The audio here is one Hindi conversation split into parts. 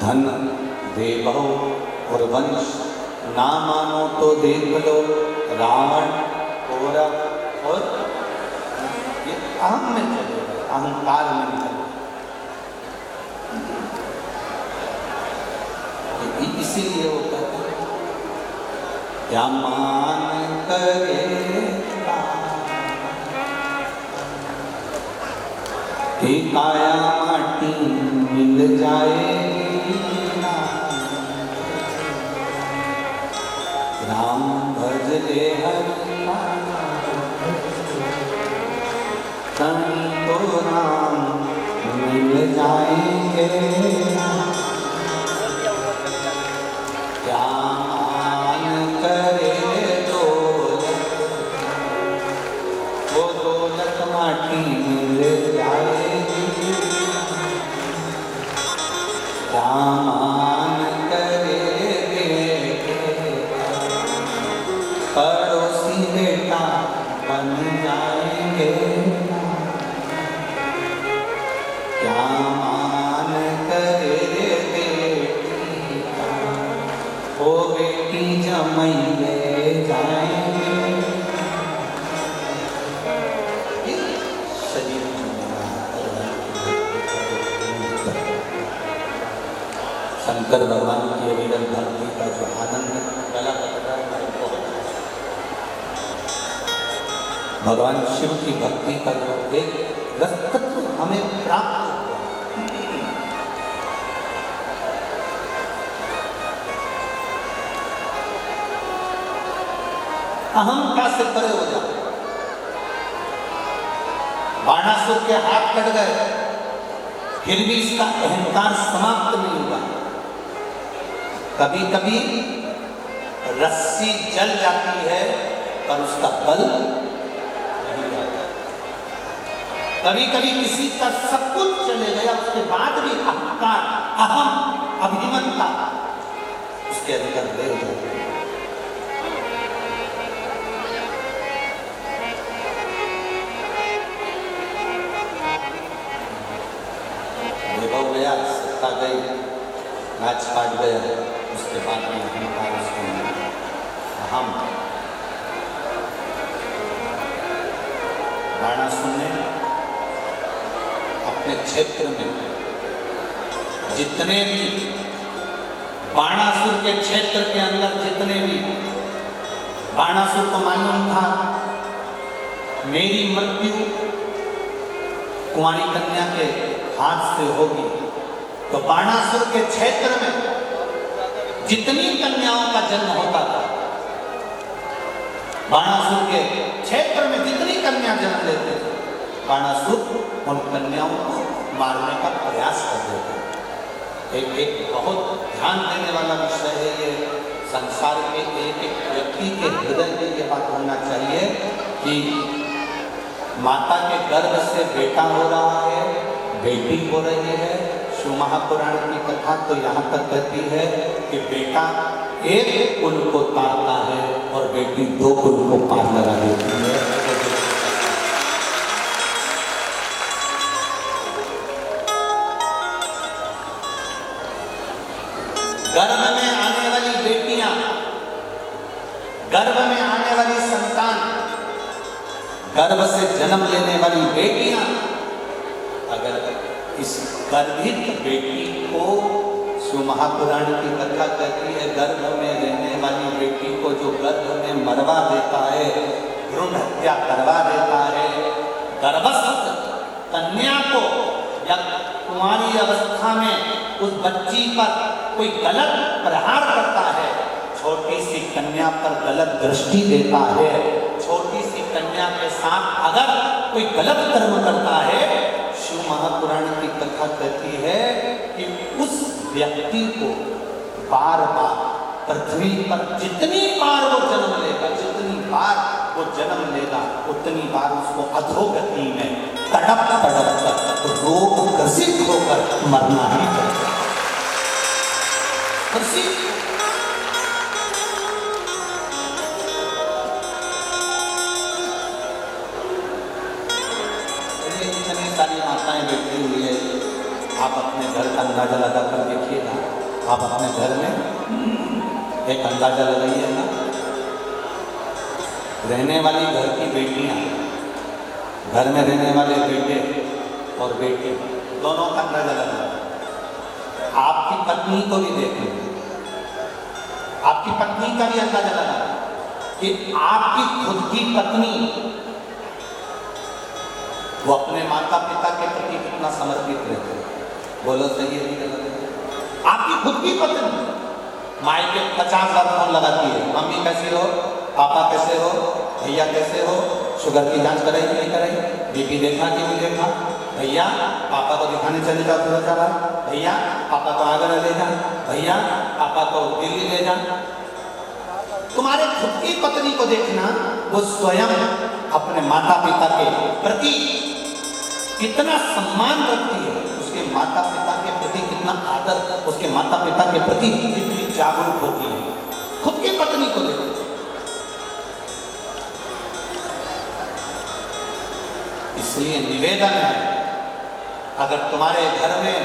धन देवो और वंश ना मानो तो देख लो रावण कौरव और ये अहम में चले गए, अहंकार में निकल गए। इसीलिए वो कहते हैं क्या मान करे काया माटी मिल जाएगी ना, राम भज ले हरि कहीं तो राम मिल जाएंगे ना। क्या मान करे दौलत, वो दौलत माटी मिल जाएगी। क्या मान करे पड़ोसी बेटा बन जाएंगे। क्या मान करे बेटी वो बेटी जमाई ले जाएंगे। शरीर शंकर भगवान की अविरल भक्ति का जो आनंद गला पकड़ रहा है बहुत, भगवान शिव की भक्ति का जो एक रसतत्व हमें प्राप्त हुआ। अहंकार से परे हो जाओ। बाणासुर के हाथ कट गए फिर भी इसका अहंकार समाप्त नहीं हुआ। कभी कभी रस्सी जल जाती है पर उसका बल नहीं आता। कभी कभी किसी का सब कुछ चले गया उसके बाद भी अहंकार, अहम, अभिमन्यता उसके अंदर ले जाती है। वैभव गया, सत्ता गई, राज पाट गया, उसके बाद में अहंकार उसको हम बाणासुर ने अपने क्षेत्र में जितने भी बाणासुर के क्षेत्र के अंदर जितने भी बाणासुर को मालूम था मेरी मृत्यु कुंवारी कन्या के हाथ से होगी, तो बाणासुर के क्षेत्र में जितनी कन्याओं का जन्म होता था, बाणासुर के क्षेत्र में जितनी कन्या जन्म लेते थे, बाणासुर उन कन्याओं को मारने का प्रयास कर देते थे। एक बहुत ध्यान देने वाला विषय है ये। संसार के एक एक व्यक्ति के हृदय में ये बात होना चाहिए कि माता के गर्भ से बेटा हो रहा है, बेटी हो रही है। शिव महापुराण की कथा तो यहाँ तक कहती है कि बेटा एक कुल को तारता है और बेटी दो कुल को पार लगा देती है। गर्भ में आने वाली बेटियां, गर्भ में आने वाली संतान, गर्भ से जन्म लेने वाली बेटियां, अगर इस गर्भित बेटी को शिव महापुराण की कथा कहती है गर्भ में रहने वाली बेटी को जो गर्भ में मरवा देता है, भ्रूण हत्या करवा देता है, गर्भस्थ कन्या को या कुंवारी अवस्था में उस बच्ची पर कोई गलत प्रहार करता है, छोटी सी कन्या पर गलत दृष्टि देता है, छोटी सी कन्या के साथ अगर कोई गलत कर्म करता है, शिव महापुराण की कथा कहती है कि उस व्यक्ति को बार बार पृथ्वी पर जितनी बार वो जन्म लेगा, जितनी बार वो जन्म लेगा, उतनी बार उसको अधोगति में तड़प तड़प कर रोग ग्रसित होकर मरना ही पड़ेगा। इतनी सारी माताएं बैठी हुई है, आप अपने घर का अंदाजा लगा कर देखिएगा। आप अपने घर में एक अंदाजा लगाइए ना, रहने वाली घर की बेटियां, घर में रहने वाले बेटे और बेटी दोनों का अंदाजा लगाइए। आपकी पत्नी को भी देखें, आपकी पत्नी का भी अंदाजा लगाइए कि आपकी खुद की पत्नी वो अपने माता पिता के प्रति कितना समर्पित रहते हैं। बोलो सही है नहीं गलत? आपकी खुद की पत्नी माई के 50 बार फोन लगाती है, मम्मी कैसे हो, पापा कैसे हो, भैया कैसे हो, शुगर की जांच कराई नहीं कराई, बीपी देखा कि नहीं देखा, भैया पापा को दिखाने चले जाओ थोड़ा सा, भैया पापा को आगरा ले जा, भैया पापा को दिल्ली ले जा। तुम्हारे खुद की पत्नी को देखना, वो स्वयं अपने माता पिता के प्रति कितना सम्मान रखती है, उसके माता पिता के प्रति कितना आदर, उसके माता पिता के प्रति कितनी जागरूक होती है, खुद की पत्नी को देखो। इसलिए निवेदन है, अगर तुम्हारे घर में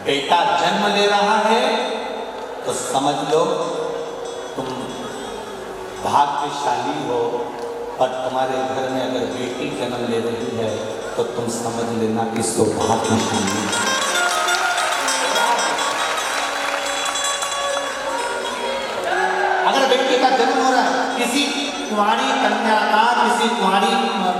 बेटा जन्म ले रहा है तो समझ लो तुम भाग्यशाली हो, और तुम्हारे घर में अगर बेटी जन्म ले रही है तो तुम समझ लेना कि सौभाग्यशाली है। अगर बेटी का जन्म हो रहा है, किसी कुंवारी कन्या का, किसी कुंवारी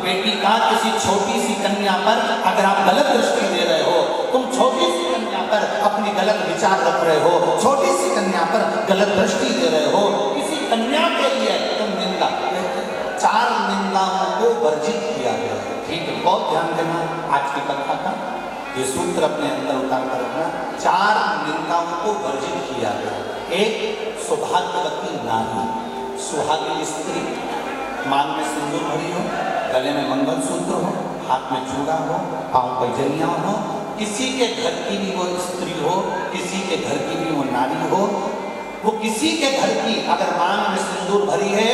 बेटी का, किसी छोटी सी कन्या पर अगर आप गलत दृष्टि दे रहे हो, तुम छोटी सी कन्या पर अपनी गलत विचार रख रहे हो, छोटी सी कन्या पर गलत दृष्टि दे रहे हो, किसी कन्या के लिए तुम निंदा, 4 निंदाओं को वर्जित किया गया है। ठीक है, बहुत ध्यान देना आज की कथा का, ये सूत्र अपने अंदर उतार कर रखना। 4 निंदाओं को वर्जित किया गया। एक, सौभाग्यवती नारी, सुहागिन स्त्री, मांग में सिंदूर भरी हो, गले में मंगलसूत्र हो, हाथ में चूड़ा हो, पांव पैजनियां हो, किसी के घर की भी वो स्त्री हो, किसी के घर की भी वो नारी हो, वो किसी के घर की अगर मांग में सिंदूर भरी है,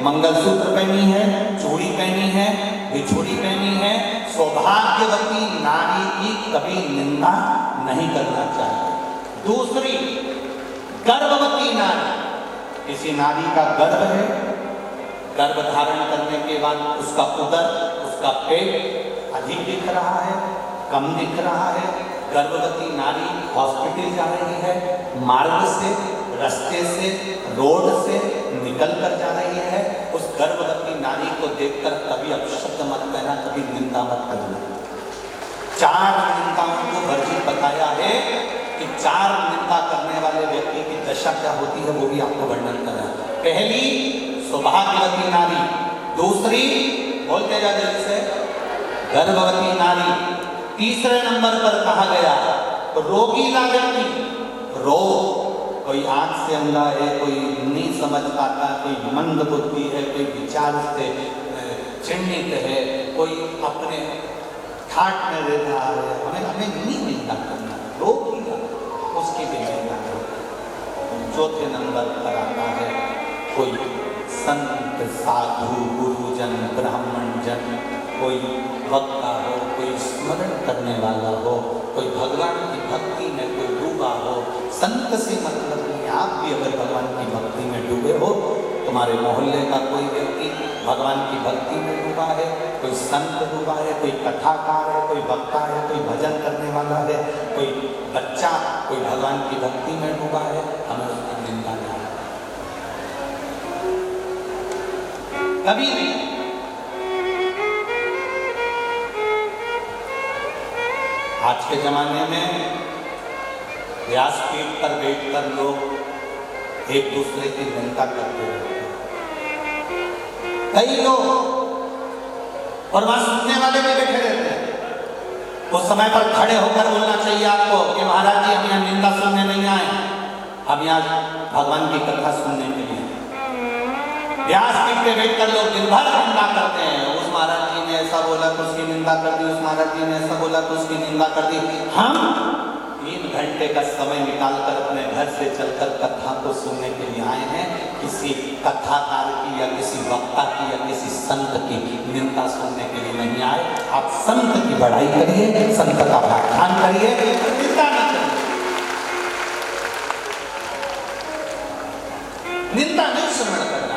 मंगलसूत्र पहनी है, चूड़ी पहनी है, बिछुड़ी पहनी है, सौभाग्यवती नारी की कभी निंदा नहीं करना चाहिए। दूसरी, गर्भवती नारी, किसी नारी का गर्भ है, गर्भ धारण करने के बाद उसका उदर, उसका पेट अधिक दिख रहा है, कम दिख रहा है, गर्भवती नारी हॉस्पिटल जा रही है, मार्ग से, रास्ते से, रोड से निकल कर जा रही है, उस गर्भवती नारी को देखकर कभी अपशब्द मत कहना, कभी निंदा मत करना। 4 निंदाओं को वर्जित बताया है कि 4 निंदा करने वाले व्यक्ति की दशा क्या होती है, वो भी आपको वर्णन करा। पहली, सौभाग्यवती नारी। दूसरी, बोलते जा जल्दी से, गर्भवती नारी। तीसरे नंबर पर कहा गया रोगीला व्यक्ति, रोग, कोई आंख से अंधा है, कोई नहीं समझ पाता, कोई मंद बुद्धि है, कोई विचार से चिन्हित है, कोई अपने ठाट में रह रहा है, हमें नहीं निंदा करना, रोगीला, उसकी भी निंदा करो। चौथे नंबर पर आता है कोई संत, साधु, गुरुजन, ब्राह्मण जन, कोई वक्ता हो, कोई स्मरण करने वाला हो, कोई भगवान की भक्ति में कोई डूबा हो। संत से मतलब नहीं, आप भी अगर भगवान की भक्ति में डूबे हो, तुम्हारे मोहल्ले का कोई व्यक्ति भगवान की भक्ति में डूबा है, कोई संत डूबा है, कोई कथाकार है, कोई वक्ता है, कोई भजन करने वाला है, कोई बच्चा कोई भगवान की भक्ति में डूबा है, हमें उसकी निंदा नहीं, कभी नहीं। आज के जमाने में व्यासपीठ पर बैठकर लोग एक दूसरे की निंदा करते हैं, कई लोग, और वहां सुनने वाले भी बैठे रहते हैं। उस समय पर खड़े होकर बोलना चाहिए आपको कि महाराज जी, हम यहाँ निंदा सुनने नहीं आए, हम यहाँ भगवान की कथा सुनने के लिए। व्यासपीठ पे बैठकर लोग दिन भर निंदा करते हैं, उस महाराज जी ने ऐसा बोला तो उसकी निंदा कर दी, उस महाराज जी ने ऐसा बोला तो उसकी निंदा कर दी। हम 3 घंटे का समय निकालकर अपने घर से चलकर कथा को सुनने के लिए आए हैं, किसी कथाकार की या किसी वक्ता की या किसी संत की निंदा सुनने के लिए नहीं आए। आप संत की बढ़ाई करिए, संत का व्याख्यान करिए, निंदा न करिए। निंदा नहीं सुनने का